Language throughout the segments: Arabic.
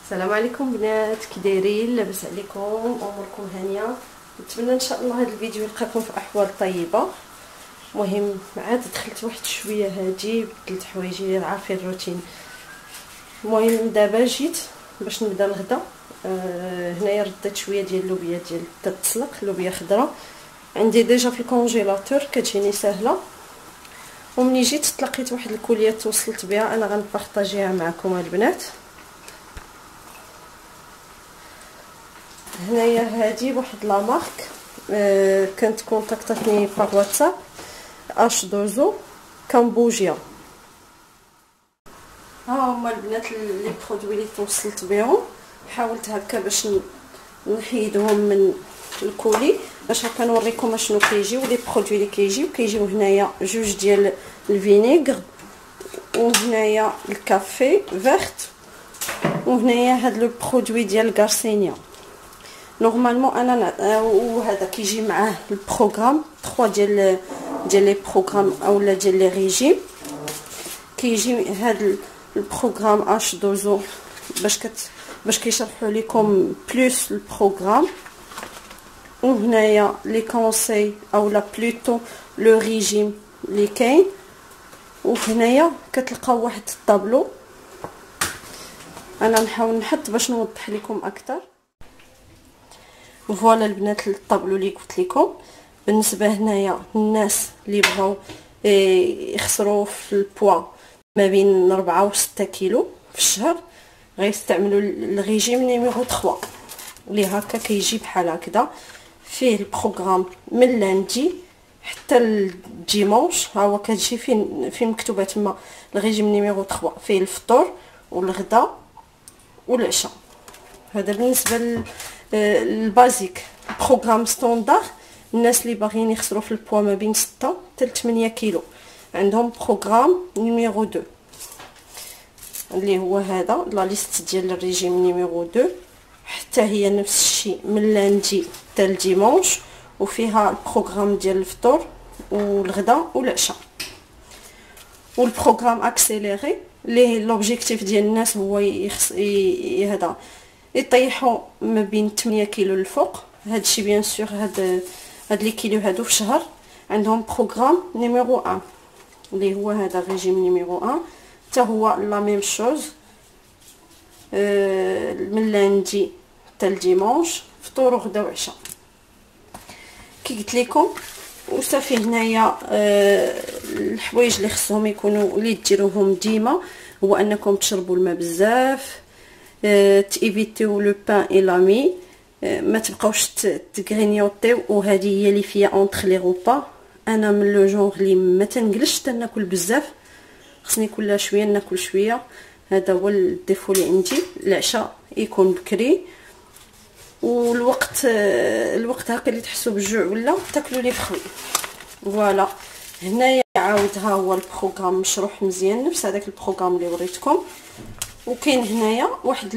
السلام عليكم بنات، كي دايرين؟ لاباس عليكم؟ اموركم هانيه؟ نتمنى ان شاء الله هذا الفيديو يلقاكم في احوال طيبه. المهم عاد دخلت واحد شويه هادي، بدلت حوايجي، عارفين الروتين. المهم دابا جيت باش نبدا الغدا. هنايا رديت شويه ديال اللوبيا ديال تتسلق، لوبيا خضراء عندي ديجا في الكونجيلاتور كتجيني سهله. ومني جيت تلقيت واحد الكوليه توصلت بها، انا غنبارطاجيها معكم البنات. هنايا هادي واحد لا مارك كانت كونتاكتاتني باغ واتساب، اش دوزو كامبوجيا. ها هما البنات لي برودوي اللي توصلت بهم. حاولت هكا باش نحيدهم من الكولي باش هكا نوريكم اشنو كيجيو لي برودوي اللي كيجيو هنايا جوج ديال الفينيغر، وهنايا الكافي فيرت، وهنايا هاد لو برودوي ديال غارسينيا. نورمالمون انا وهذا كيجي معاه البروغرام 3 ديال لي بروغرام اولا ديال لي ريجيم. كيجي هذا البروغرام اش دوزو باش كيشرحوا لكم بلوس البروغرام، وهنايا لي كونساي اولا بلوتو لو ريجيم اللي كاين. وهنايا كتلقاو واحد الطابلو، انا نحاول نحط باش نوضح لكم اكثر. فوالا البنات الطابلو اللي قلت لكم. بالنسبه هنايا الناس اللي بغاو يخسروا في البوا ما بين 4 و 6 كيلو في الشهر، غيستعملوا الريجيم نيميرو 3 اللي هكا كيجي بحال هكذا، فيه البروغرام من لاندي حتى الديمونش. ها هو كتجي فين مكتوبه تما الريجيم نيميرو 3، فيه الفطور والغداء والعشاء. هذا بالنسبه البازيك. بروغرام ستاندار الناس اللي باغيين يخسروا في البوا ما بين 6 حتى 8 كيلو عندهم بروغرام نيميرو 2 اللي هو هذا لا ليست ديال الريجيم نيميرو 2، حتى هي نفس الشيء من لاندي حتى الديمونش، وفيها البروغرام ديال الفطور والغداء والعشاء. والبروغرام اكسيليري اللي لوبجيكتيف ديال الناس هو هذا يطيحوا ما بين 8 كيلو للفوق. هادشي بيان سور هاد لي كيلو هادو في شهر عندهم بروغرام نيميرو 1 اللي هو هذا الريجيم نيميرو 1، حتى هو لا ميم شوز من لاندي حتى الديمونش، فطور وغدا وعشاء كي قلت لكم. وصافي هنايا الحوايج اللي خصهم يكونوا اللي ديروهم ديما هو انكم تشربوا الماء بزاف، تيفيتيو لو بان اي لامي، ما تبقاوش تغرينيوطيو. وهذه هي اللي فيا اونطر لي غوبا. انا من لو جونغ اللي ما تنجلش تناكل بزاف، خصني كل شويه ناكل شويه. هذا هو الديفو اللي عندي. العشاء يكون بكري، والوقت هكا اللي تحسوا بالجوع ولا تاكلوا لي بخوي. فوالا هنايا عاود ها هو البروغرام مشروح مزيان نفس هذاك البروغرام اللي وريتكم. وكاين هنايا واحد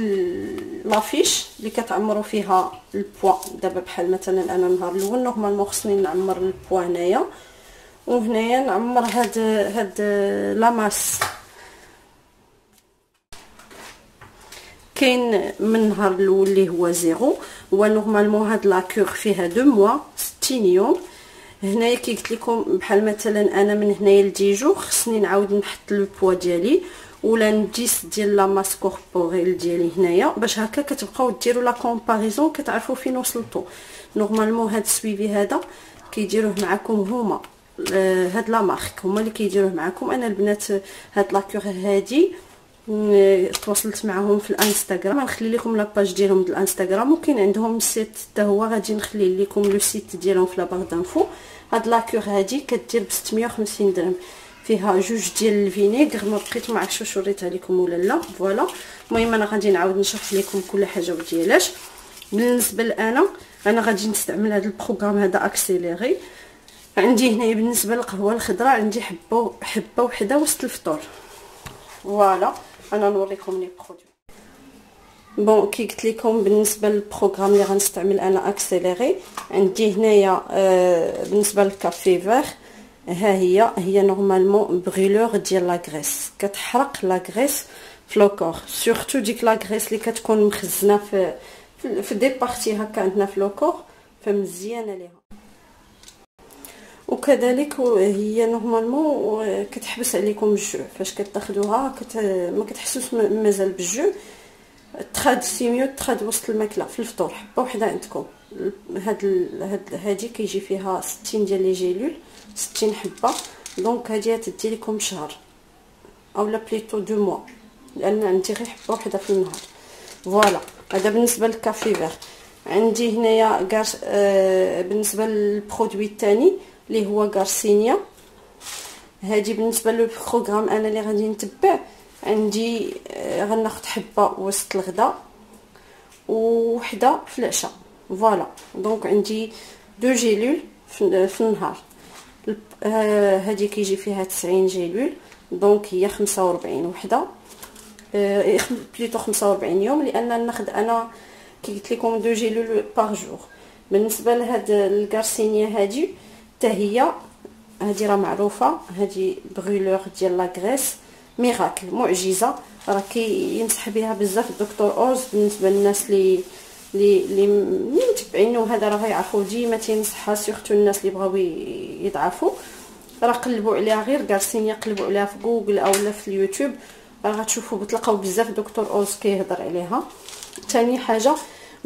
لافيش اللي كتعمروا فيها البوا. دابا بحال مثلا انا النهار الاول نورمالمون خصني نعمر البوا هنايا، وهنايا نعمر هاد لاماس. كاين من النهار الاول اللي هو 0، هو نورمالمون هاد لاكور فيها 2 موا 60 يوم. هنايا كي قلت لكم بحال مثلا انا من هنايا لديجو خصني نعاود نحط لو بوا ديالي ولا نديس ديال لا ماس كوربوريل ديالي هنايا، باش هكا كتبقاو ديروا لا كومباريزون كتعرفوا فين وصلتوا. نورمالمون هاد السويفي هذا كيديروه معكم هما هاد لا مارك، هما اللي كيديروه معكم. انا البنات هاد لاكور هادي تواصلت معهم في الانستغرام، غنخلي لكم لاباج ديالهم د الانستغرام، وكاين عندهم سيت حتى هو غادي نخلي لكم لو سيت ديالهم في لاباغ دانفو. هاد لاكور هادي كدير ب 650 درهم، فيها جوج ديال الفينيغر، ما بقيت ما عرفتش واش وريتها لكم ولا لا. فوالا المهم انا غادي نعاود نشرح لكم كل حاجه وديالاش. بالنسبه لانا غادي نستعمل هذا البروغرام هذا اكسيليري. عندي هنايا بالنسبه للقهوه الخضراء عندي حبه وحده وسط الفطور. فوالا انا نوريكم لي برودوي. بون كي قلت لكم بالنسبه للبروغرام اللي غنستعمل انا اكسيليري، عندي هنايا بالنسبه للكافي فيغ ها هي نورمالمون بريلور ديال لا غريس، كتحرق لا غريس في لوكور سورتو ديك لا غريس اللي كتكون مخزنه في دي بارتي هكا عندنا في لوكور فمزيانه ليها. وكذلك هي نورمالمون كتحبس عليكم الجوع فاش كتاخذوها ما كتحسوش مازال بالجوع. تخاد سيميو تخاد وسط الماكله في الفطور حبه وحده عندكم. هادي كيجي فيها 60 ديال لي جيلول 60 حبه دونك هادي تدي لكم شهر اولا بليتو 2 موا لان عندي غير حبه وحده في النهار. فوالا هذا بالنسبه للكافي فيغ. عندي هنايا بالنسبه للبرودوي الثاني اللي هو غارسينيا. هذه بالنسبه للبروغرام انا اللي غادي نتبع عندي غناخذ حبه وسط الغداء وحده في العشاء. فوالا دونك عندي 2 جيلول في النهار. هذه كيجي فيها 90 جيلول دونك هي 45 وحده بليتو 45 يوم لان ناخذ انا كي قلت لكم 2 جيلول باغ جور. بالنسبه لهاد الغارسينيا هذه حتى هي هذه راه معروفه هذه برولور ديال لا غريس ميراكل معجزه راه كينصح بها بزاف الدكتور اوز. بالنسبه للناس اللي متبعينه هذا راه غيعرفوا ديما تينصحها سورتو الناس اللي بغاو يضعفوا راه قلبوا عليها غير غارسينيا قلبوا عليها في جوجل اولا في اليوتيوب راه غتشوفوا بتلقاو بزاف دكتور اوز كيهضر عليها. ثاني حاجه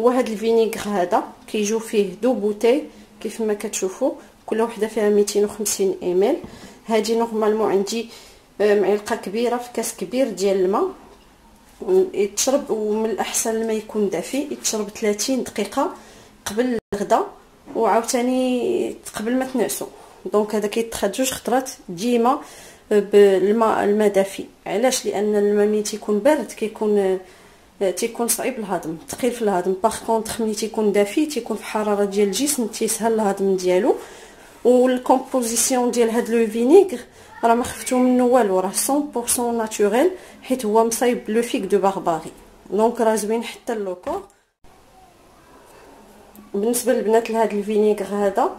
هو هاد الفينيغر هذا كيجيو فيه 2 بوتي كيف ما كتشوفوا كل وحده فيها 250 مl. هذه نورمالمون عندي معلقه كبيره في كاس كبير ديال الماء يتشرب ومن الاحسن ما يكون دافي يتشرب 30 دقيقه قبل الغداء وعاوتاني قبل ما تنعسوا. دونك هذا كيتخد 2 خطرات ديما الماء دافي. علاش؟ لان الماء ملي تيكون بارد تيكون صعيب الهضم ثقيل في الهضم. باغ كونطخ ملي تيكون دافي تيكون في حراره ديال الجسم تيسهل الهضم ديالو. والكومبوزيسيون ديال هاد لو فينيغر راه ما خفتو منه والو راه 100% ناتوريل حيت هو مصايب لو فيك دو بارباري دونك راه زوين حتى اللوكور. بالنسبه للبنات لهاد الفينيغر هذا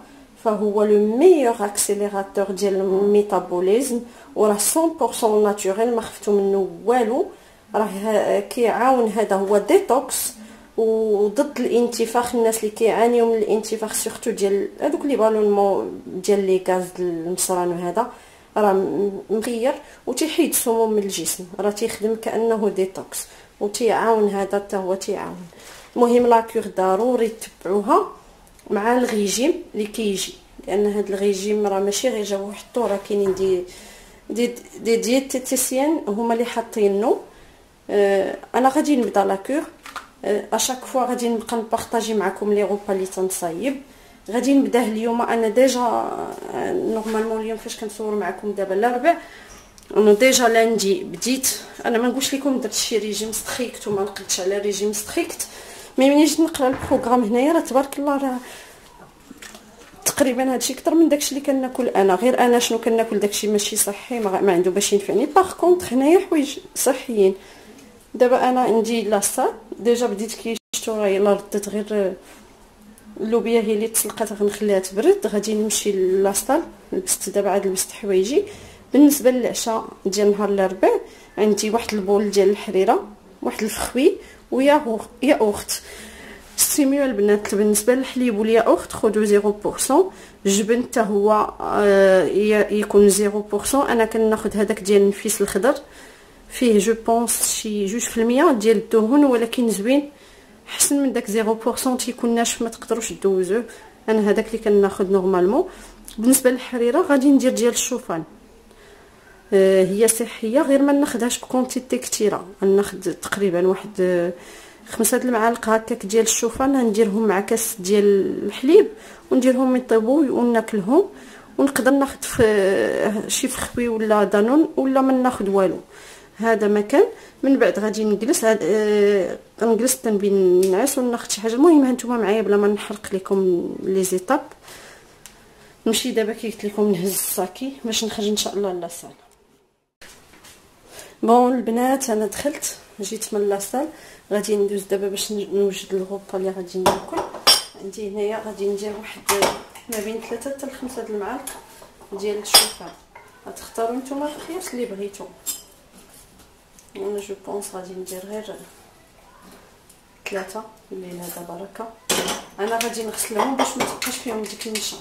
فهو لو ميور اكسيليراتور ديال الميتابوليزم وراه 100% ناتوريل ما خفتو منه والو. راه كيعاون هذا هو ديتوكس وضد الانتفاخ. الناس اللي كيعانيو من الانتفاخ سورتو ديال هذوك لي بالونمون ديال لي غاز المصران وهذا راه مغير وتيحيد السموم من الجسم راه تيخدم كانه ديتوكس وتيعاون هذا حتى هو تيعاون. المهم لا كور ضروري تتبعوها مع الريجيم اللي كيجي لان هذا الريجيم راه ماشي غير جاو حطوه راه كاينين دي دييتيسيان هما اللي حاطينو. انا غادي نبدا لا كور اشاك فوا غادي نبقى نبارطاجي معكم لي غوبا اللي تنصايب. غادي نبداه اليوم انا ديجا نورمالمون اليوم فاش كنصور معكم دابا الاربع انا ديجا لاندي بديت. انا ما نقولش لكم درت شي ريجيم ستريكت وما نقدش على ريجيم ستريكت مي ملي جيت نقرا البروغرام هنايا راه تبارك الله راه تقريبا هادشي اكثر من داكشي اللي كناكل انا. غير انا شنو كناكل داكشي ماشي صحي ما عنده باش ينفعني. باغ كونطخ هنايا حوايج صحيين. دابا انا عندي لاصال ديجا بديت كيشتو راه يلا ردت غير اللوبيا هي اللي تسلقات غنخليها تبرد. غادي نمشي لاصال لبست دابا عاد لبست حوايجي. بالنسبه للعشاء ديال نهار الاربعاء عندي واحد البول ديال الحريره واحد الفخوي وياغورت سيميو البنات. بالنسبه للحليب والياغورت خذوا 0%. الجبن حتى هو يكون 0%. انا كناخذ هذاك ديال النفيس الخضر فيه جو بونس شي 2% ديال الدهون ولكن زوين احسن من داك 0% تيكون ناشف ما تقدروش دوزوه. انا هذاك اللي كناخذ نورمالمون. بالنسبه للحريره غادي ندير ديال الشوفان هي صحيه غير ما ناخذهاش بكونتيتي كثيره. ناخذ تقريبا واحد 5 المعالق هكاك ديال الشوفان نديرهم مع كاس ديال الحليب ونديرهم يطيبوا وناكلهم. ونقدر ناخذ شي فخوي ولا دانون ولا ما ناخذ والو. هذا مكان من بعد غادي نجلس نجلس تنبين نعس وناخذ شي حاجه. المهم هانتوما معايا بلا ما نحرق لكم لي زيتاب. نمشي دابا كي قلت لكم نهز الصاكي باش نخرج ان شاء الله لاصال. بون البنات انا دخلت جيت من لاصال غادي ندوز دابا باش نوجد الغوطه اللي غادي ناكل. عندي هنايا غادي ندير واحد ما بين 3 حتى 5 المعالق ديال الشوفان. غتختاروا نتوما القياس اللي بغيتو. انا جو بونس غادي ندير غير 3 الليله هذا بركه. انا غادي نغسلهم باش ما تبقاش فيهم ديك النشا،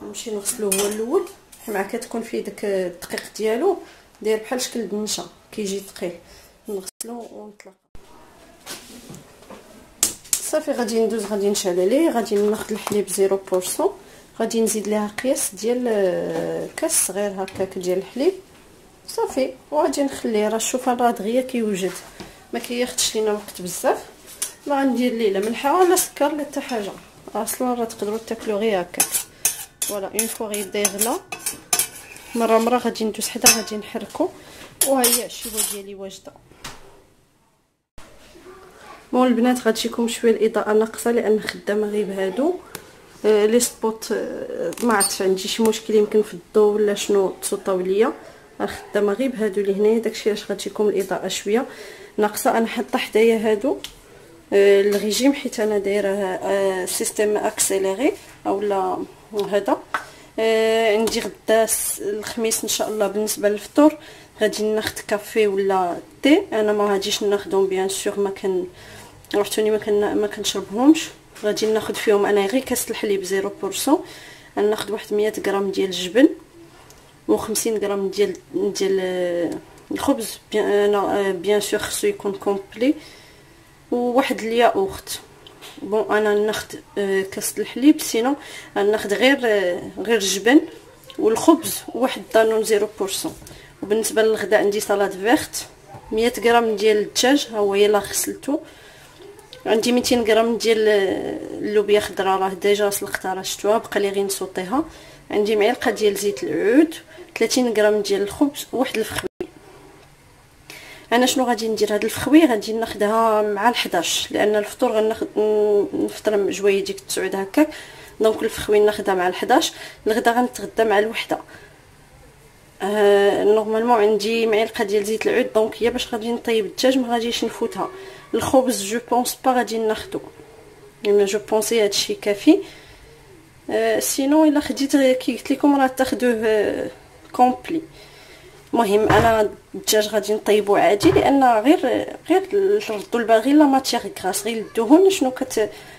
نمشي نغسلوه هو الاول مع كتكون فيه داك الدقيق ديالو داير بحال شكل النشا كيجي ثقيل. نغسلو ونطلق صافي. غادي ندوز غادي نشعل عليه. غادي ناخذ الحليب 0%، غادي نزيد ليها قياس ديال كاس صغير هكاك ديال الحليب صافي. وغادي نخليه، راه الشوفان راه دغيا كيوجد ما كياخذش لينا وقت بزاف. ما غندير ليه لا ملحه ولا سكر لا حتى حاجه، اصلا راه تقدروا تاكلوا غير هكاك. فوالا اون فوا غيبدا يغلى مره غادي ندوز حدا غادي نحركو. وها هي الشيبه ديالي واجده. بون البنات غتجيكم شويه الاضاءه ناقصه لان خدامه غير بهادو لي سبوت. ما عرفتش عندي شي مشكل يمكن في الضوء ولا شنو تصوطاو ليا. خدامه غير بهادو اللي هنايا، داكشي علاش غتجيكم الاضاءه شويه ناقصه. انا حاطه حدايا هادو الريجيم حيت انا دايره سيستيم اكسيليري اولا هذا. عندي غدا الخميس ان شاء الله بالنسبه للفطور غادي ناخذ كافي ولا تي. انا ما غاديش ناخذهم بيان سور، ما كان عرفتوني ما كنشربهمش. غادي ناخذ فيهم انا غير كاس الحليب 0%. ناخذ واحد 100 غرام ديال الجبن و50 غرام ديال الخبز. بيان سور خصو يكون كومبلي، وواحد الياغورت. بون انا ناخذ كاس الحليب، سينو ناخذ غير الجبن والخبز وواحد دانون 0%. وبالنسبه للغداء عندي سلطه فيرت 100 غرام ديال الدجاج ها هو يلا غسلته. عندي 200 غرام ديال اللوبيا خضراء راه ديجا سلقتها راه شفتوها، بقى لي غير نسوطيها. عندي معلقه ديال زيت العود، 30 غرام ديال الخبز وواحد الفخوي. انا شنو غادي ندير؟ هاد الفخوي غادي ناخذها مع ال11 لان الفطور غناخذ نفطر جويه ديك 9 هكاك. دونك الفخوي ناخذها مع ال11. الغدا غنتغدى مع الوحده. نورمالمون عندي معلقه ديال زيت العود، دونك هي باش غادي نطيب الدجاج ما غاديش نفوتها. الخبز جو بونس با غادي ناخذو، يعني جو بونسي هادشي كافي. سينو الا خديت كي قلت لكم راه تاخذوه كومبلي. المهم انا الدجاج غادي نطيبو عادي لان غير نردو البال غير لا ماتيغ غراس غير الدهون.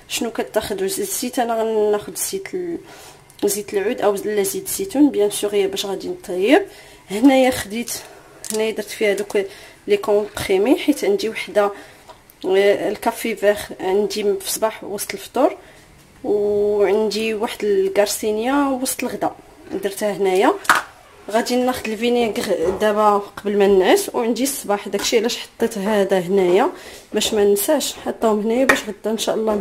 شنو كتاخذوا الزيت؟ انا غناخذ زيت العود او لا زيت الزيتون بيان سور هي باش غادي نطيب. هنايا درت فيها دوك لي كومبريمي حيت عندي وحده الكافي فيغ عندي في الصباح وسط الفطور، وعندي واحد الكارسينيا وسط الغداء درتها هنايا. غادي ناخذ الفينيغ دابا قبل ما ننعس، وعندي الصباح داكشي علاش حطيت هذا هنايا باش ما ننساش. حطاهم هنايا باش غدا ان شاء الله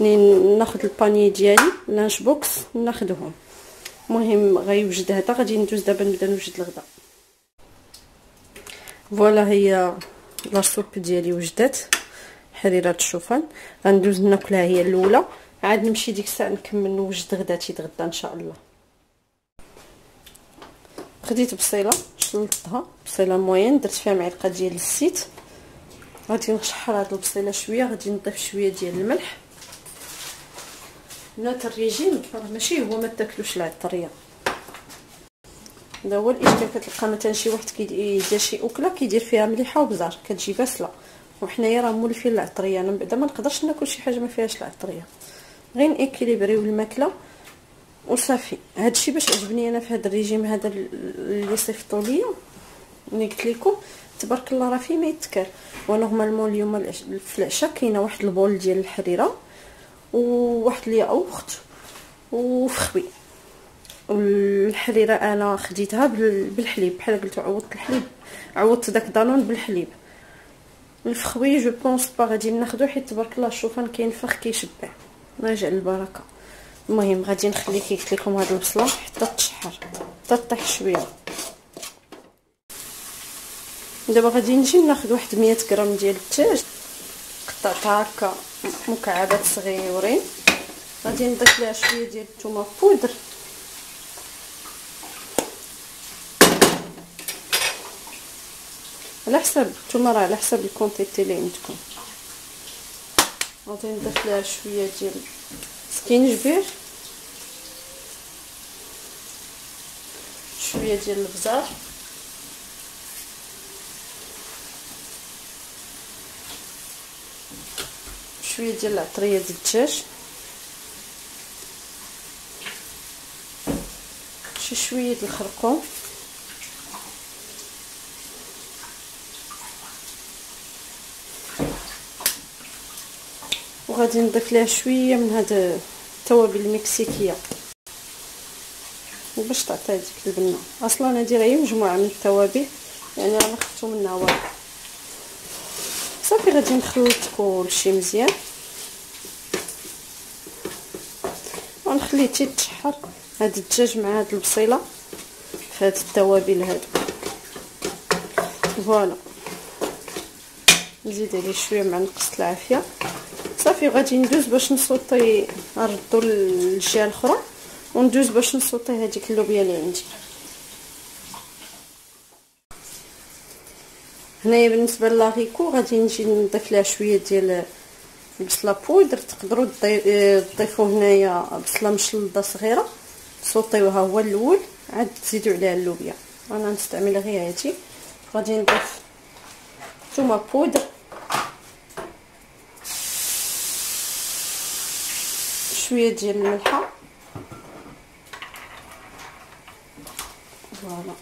منين ناخذ الباني ديالي لانش بوكس ناخذهم. المهم غيوجد هذا. غادي ندوز دابا نبدا نوجد الغداء. فوالا هي لا سوب ديالي وجدت، حريره الشوفان. غندوز ناكلها هي الاولى، عاد نمشي ديك الساعه نكمل نوجد غداتي غدا ان شاء الله. خديت بصيله شلطتها، بصيله موين، درت فيها معلقه ديال الزيت. غادي نشحر هاد البصيله شويه، غادي نضيف شويه ديال الملح. بنات الريجيم راه ماشي هو ما تاكلوش العطريه، هذا هو الاشكال. كتلقى مثلا شي واحد كيدير شي اكله كيدير فيها مليحه وبزار كتجي باسله، وحنايا راه مولفين العطريه. انا بعدا ما نقدرش ناكل شي حاجه ما فيهاش العطريه، غير نيكيليبريو الماكله وصافي. هادشي باش عجبني انا في هذا الريجيم هذا اللي صيفطوا ليا، ملي قلت لكم تبارك الله راه فيه ما يتكال. ونورمالمون اليوم في العشاء كاينه واحد البول ديال الحريره وواحد الياغورت وفخوي. الحريره انا خديتها بالحليب بحال قلت، عوضت داك دانون بالحليب. الفخوي جو بونس با غادي ناخذو حيت تبارك الله الشوفان كاين فخ كيشبع، الله يجعل البركه. المهم غادي نخلي كي قلت لكم هاد البصله حتى تشحر حتى طيح شويه. دابا غادي نجي ناخذ واحد 100 غرام ديال الدجاج قطعتها هكا مكعبات صغيورين. غادي نضيف ليها شويه ديال الثومه بودر، على حساب الثومه راه على حساب الكونتيتي اللي عندكم. غادي نضيف ليها شويه ديال سكينجبير، شويه ديال البزار، شويه ديال العطريه ديال الدجاج، شويه ديال الخرقوم، وغادي نضيف ليها شويه من هاد التوابل المكسيكيه باش تعطي هذيك البنه. اصلا هذه غير مجموعه من التوابل، يعني انا خدتو منها والو. صافي غادي نخلط كلشي مزيان ونخليه تيتشحر هاد الدجاج مع هاد البصيله في هاد التوابل هادو. فوالا نزيد عليه شويه مع نقص العافيه. صافي غادي ندوز باش نصوطي، نردو للجهه الاخرى وندوز باش نصوطي هذيك اللوبيا اللي عندي. هنايا بالنسبه للاغيكو غادي نجي نضيف لها شويه ديال البصله بودر. تقدروا تضيفوا هنايا بصله مشلضه صغيره صوطيوها هو الاول، عاد تزيدوا عليها اللوبيا. انا نستعمل غير هادي. غادي نضيف ثومه بودر، شويه ديال الملحه، فوالا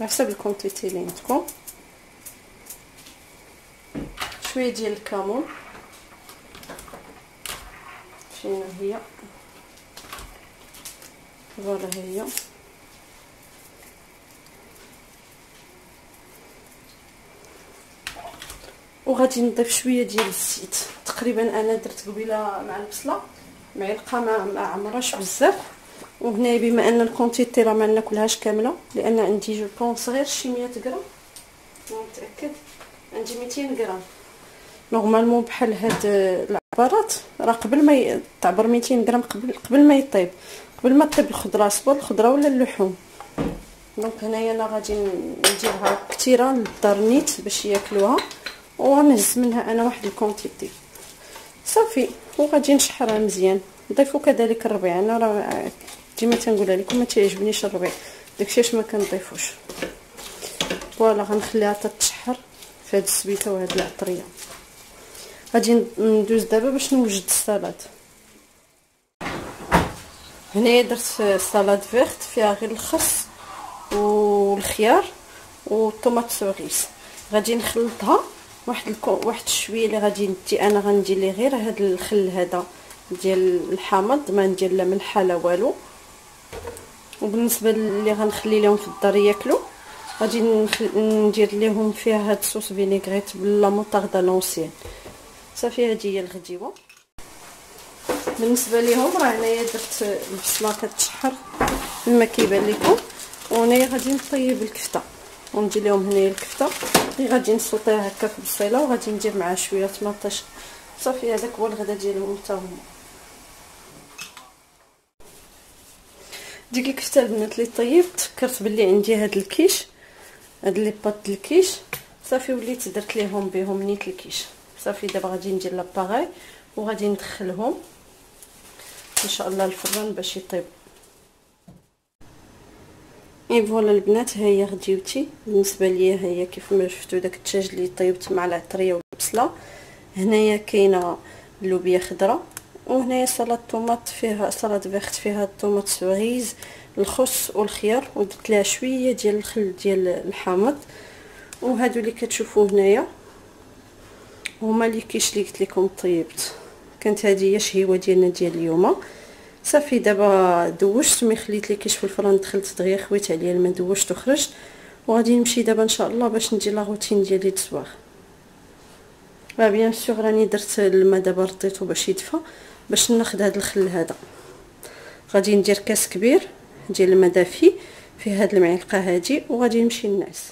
على حسب الكونتيتي اللي عندكم، شويه ديال الكمون، فين هي؟ فوالا هي. وغادي نضيف شويه ديال الزيت، تقريبا انا درت قبيله مع البصله معلقه، ما عمرهاش بزاف. وهنا بما ان الكونتيتي راه ما ناكلهاش كامله، لان عندي جو بون صغير شي 100 غرام، متاكد عندي 200 غرام نورمالمون. بحال هاد العبارات راه قبل ما تعبر 200 غرام قبل ما يطيب، قبل ما طيب الخضره، سواء الخضره ولا اللحوم. دونك هنايا انا غادي نديرها كثيره للدار نيت باش ياكلوها، ونهز منها انا واحد الكونتيتي. صافي وغادي نشحرها مزيان. نضيفوا كذلك الربيع، انا راه ديما تنقولها لكم ما تعجبنيش الربيع، داكشي علاش ما كنضيفوش. فوالا غنخليها تتشحر في هاد السبيته وهاد العطريه. غادي ندوز دابا باش نوجد السلطه. هنايا درت سلطه فيرت فيها غير الخس والخيار والطوماط سوريس. غادي نخلطها واحد شويه اللي غادي ندي انا، غندير ليه غير هاد الخل هذا ديال الحامض، ما ندير لا ملحه لا والو. وبالنسبه اللي غنخلي لهم في الدار ياكلوا، غادي ندير لهم فيها هاد الصوص فينيغريت بلا موطاردا لونسيان. صافي هذه هي الغديوه. بالنسبه ليهم راه هنايا درت البصله كتشحر كما كيبان لكم، وهنايا غادي نطيب الكفته وندير لهم هنايا الكفته اللي غادي نسوطيها هكا في البصيله، وغادي ندير معها شويه طماطيش. صافي هذاك هو الغدا ديالهم حتى هما. ديك الكفته البنات اللي طيبت، فكرت باللي عندي هاد الكيش، هاد لي باط د الكيش. صافي وليت درت ليهم بهم نيت الكيش. صافي دابا غادي ندير لاباغاي وغادي ندخلهم ان شاء الله الفران باش يطيب. اي فوالا البنات، ها هي غديوتي. بالنسبه ليا ها هي كيف ما شفتوا داك الدجاج اللي طيبت مع العطريه والبصله. هنايا كاينه اللوبيا خضراء، وهنايا سلطه طوماط فيها سلطه فيرت فيها الطوماط سوريز، الخس والخيار، ودرت لها شويه ديال الخل ديال الحامض. وهادو اللي كتشوفوا هنايا هما اللي كيش اللي قلت لكم طيبت. كانت هذه هي الشهيوه ديالنا ديال اليوم. صافي دابا دوشت، مي خليت لي كيش في الفران، دخلت دغيا خويت عليه الماء، دوشت وخرجت. وغادي نمشي دابا ان شاء الله باش ندير لا روتين ديالي الصباح. بيان سور راني درت الماء دابا رطيتو باش يدفى، باش ناخذ هذا الخل هذا. غادي ندير كاس كبير ديال الماء دافي فيه هاد المعلقه هادي، وغادي نمشي ننعس.